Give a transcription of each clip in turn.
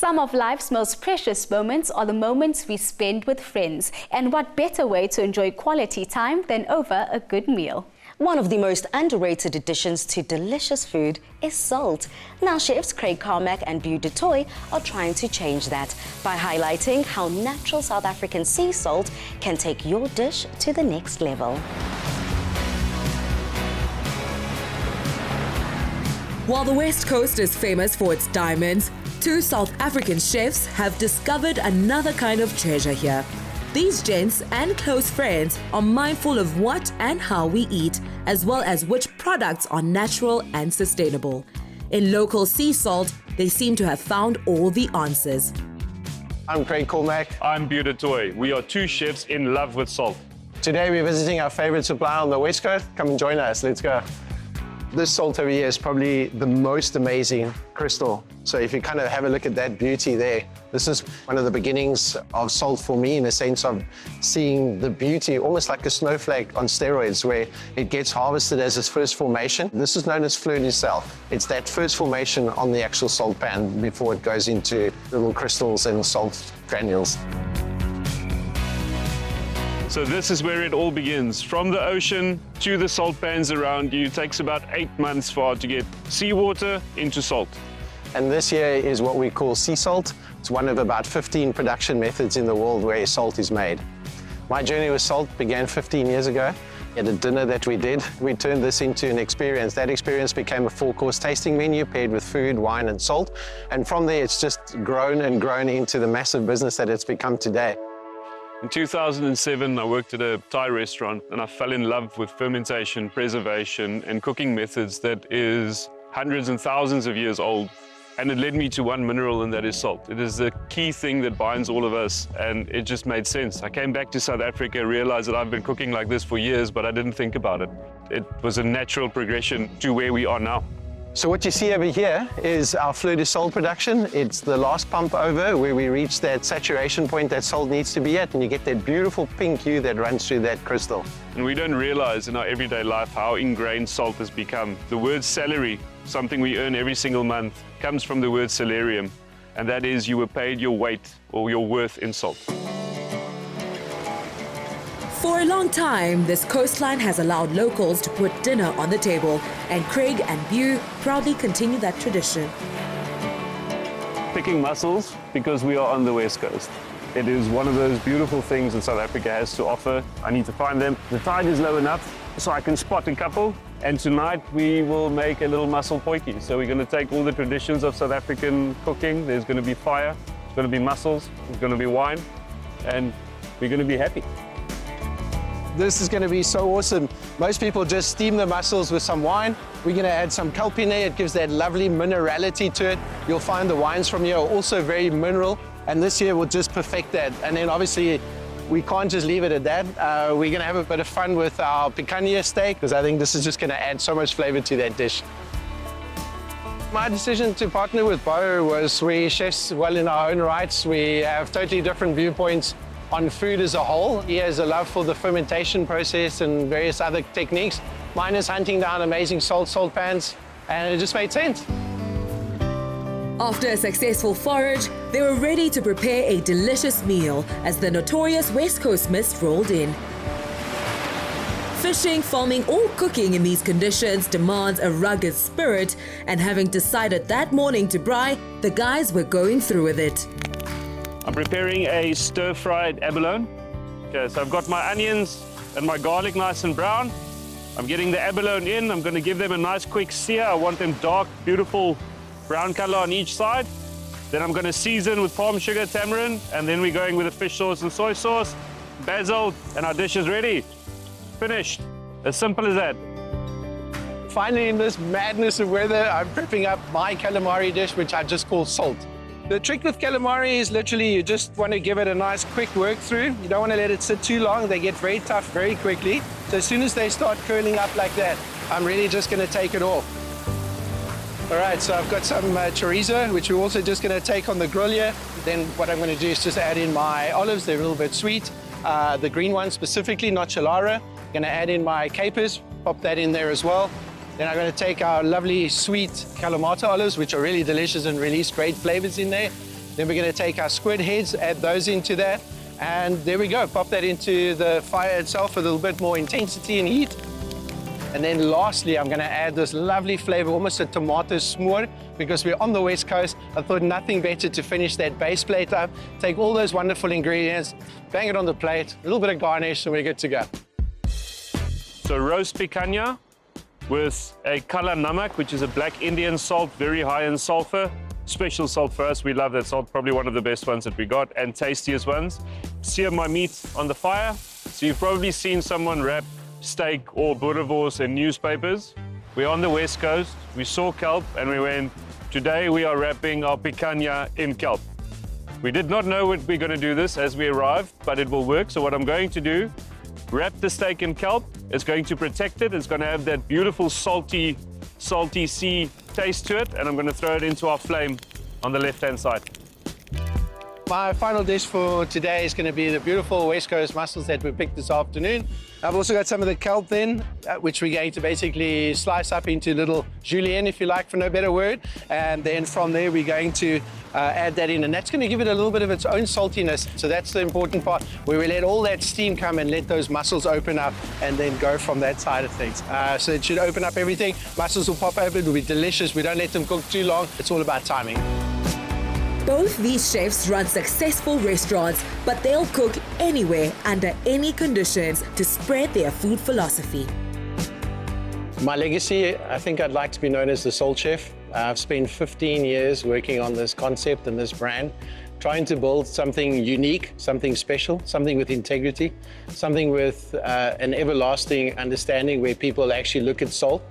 Some of life's most precious moments are the moments we spend with friends. And what better way to enjoy quality time than over a good meal? One of the most underrated additions to delicious food is salt. Now chefs Cormac and Beau Toit are trying to change that by highlighting how natural South African sea salt can take your dish to the next level. While the West Coast is famous for its diamonds, two South African chefs have discovered another kind of treasure here. These gents and close friends are mindful of what and how we eat, as well as which products are natural and sustainable. In local sea salt, they seem to have found all the answers. I'm Cormac. I'm Beau Toit. We are two chefs in love with salt. Today we're visiting our favorite supplier on the West Coast. Come and join us, let's go. This salt over here is probably the most amazing crystal. So if you kind of have a look at that beauty there, this is one of the beginnings of salt for me, in a sense of seeing the beauty, almost like a snowflake on steroids, where it gets harvested as its first formation. This is known as fleur du sel. It's that first formation on the actual salt pan before it goes into little crystals and salt granules. So this is where it all begins. From the ocean to the salt pans around you, it takes about 8 months for it to get seawater into salt. And this here is what we call sea salt. It's one of about 15 production methods in the world where salt is made. My journey with salt began 15 years ago. At a dinner that we did, we turned this into an experience. That experience became a 4-course tasting menu paired with food, wine, and salt. And from there, it's just grown and grown into the massive business that it's become today. In 2007, I worked at a Thai restaurant and I fell in love with fermentation, preservation, and cooking methods that is hundreds and thousands of years old. And it led me to one mineral, and that is salt. It is the key thing that binds all of us, and it just made sense. I came back to South Africa, realized that I've been cooking like this for years, but I didn't think about it. It was a natural progression to where we are now. So what you see over here is our fleur du sel production. It's the last pump over where we reach that saturation point that salt needs to be at, and you get that beautiful pink hue that runs through that crystal. And we don't realize in our everyday life how ingrained salt has become. The word salary, something we earn every single month, comes from the word salarium, and that is you were paid your weight or your worth in salt. For a long time, this coastline has allowed locals to put dinner on the table, and Craig and Beau proudly continue that tradition. Picking mussels because we are on the West Coast. It is one of those beautiful things that South Africa has to offer. I need to find them. The tide is low enough so I can spot a couple. And tonight we will make a little mussel potjie. So we're going to take all the traditions of South African cooking. There's going to be fire, there's going to be mussels, there's going to be wine, and we're going to be happy. This is going to be so awesome. Most people just steam the mussels with some wine. We're going to add some kelp in there. It gives that lovely minerality to it. You'll find the wines from here are also very mineral, and this here will just perfect that. And then obviously we can't just leave it at that. We're going to have a bit of fun with our picanha steak, because I think this is just going to add so much flavor to that dish. My decision to partner with Beau was we're chefs well in our own rights. We have totally different viewpoints on food as a whole. He has a love for the fermentation process and various other techniques. Mine is hunting down amazing salt pans, and it just made sense. After a successful forage, they were ready to prepare a delicious meal as the notorious West Coast mist rolled in. Fishing, farming, or cooking in these conditions demands a rugged spirit, and having decided that morning to braai, the guys were going through with it. I'm preparing a stir-fried abalone. Okay, so I've got my onions and my garlic nice and brown. I'm getting the abalone in. I'm going to give them a nice quick sear. I want them dark, beautiful brown color on each side. Then I'm going to season with palm sugar, tamarind, and then we're going with a fish sauce and soy sauce, basil, and our dish is ready. Finished. As simple as that. Finally, in this madness of weather, I'm prepping up my calamari dish, which I just call salt. The trick with calamari is literally you just want to give it a nice quick work through. You don't want to let it sit too long. They get very tough very quickly. So as soon as they start curling up like that, I'm really just going to take it off. All right, so I've got some chorizo, which we're also just going to take on the grill here. Then what I'm going to do is just add in my olives. They're a little bit sweet. The green ones specifically, not chalara. Going to add in my capers, pop that in there as well. Then I'm going to take our lovely sweet Kalamata olives, which are really delicious and release great flavors in there. Then we're going to take our squid heads, add those into that, and there we go. Pop that into the fire itself for a little bit more intensity and heat. And then lastly, I'm going to add this lovely flavor, almost a tomato smoor, because we're on the West Coast. I thought nothing better to finish that base plate up. Take all those wonderful ingredients, bang it on the plate, a little bit of garnish, and we're good to go. So roast picanha with a kala namak, which is a black Indian salt, very high in sulfur. Special salt for us. We love that salt, probably one of the best ones that we got, and tastiest ones. Sear my meat on the fire. So you've probably seen someone wrap steak or boerewors in newspapers. We're on the West Coast, we saw kelp and we went, today we are wrapping our picanha in kelp. We did not know what we're going to do this as we arrived, but it will work. So what I'm going to do, wrap the steak in kelp. It's going to protect it. It's going to have that beautiful salty sea taste to it, and I'm going to throw it into our flame on the left-hand side. My final dish for today is going to be the beautiful West Coast mussels that we picked this afternoon. I've also got some of the kelp then, which we're going to basically slice up into little julienne, if you like, for no better word. And then from there, we're going to add that in. And that's going to give it a little bit of its own saltiness. So that's the important part, where we let all that steam come and let those mussels open up and then go from that side of things. So it should open up everything. Mussels will pop open, it'll be delicious. We don't let them cook too long. It's all about timing. Both these chefs run successful restaurants, but they'll cook anywhere, under any conditions, to spread their food philosophy. My legacy, I think I'd like to be known as the Salt Chef. I've spent 15 years working on this concept and this brand, trying to build something unique, something special, something with integrity, something with an everlasting understanding where people actually look at salt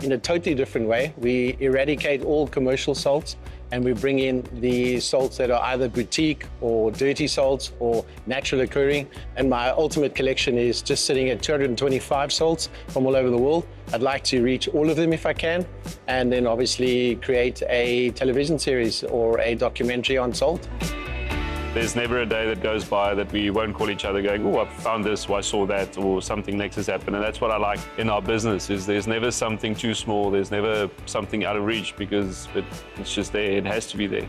in a totally different way. We eradicate all commercial salts, and we bring in the salts that are either boutique or dirty salts or natural occurring. And my ultimate collection is just sitting at 225 salts from all over the world. I'd like to reach all of them if I can, and then obviously create a television series or a documentary on salt. There's never a day that goes by that we won't call each other going, oh, I found this, or I saw that, or something next has happened. And that's what I like in our business, is there's never something too small, there's never something out of reach, because it's just there, it has to be there.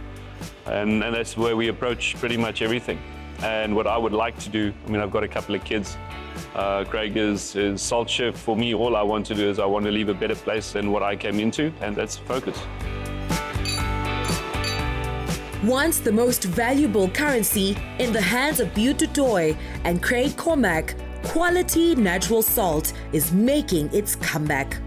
And that's where we approach pretty much everything. And what I would like to do, I mean, I've got a couple of kids. Craig is salt chef. For me, all I want to do is I want to leave a better place than what I came into, and that's focus. Once the most valuable currency in the hands of Beau du Toit and Craig Cormac, quality natural salt is making its comeback.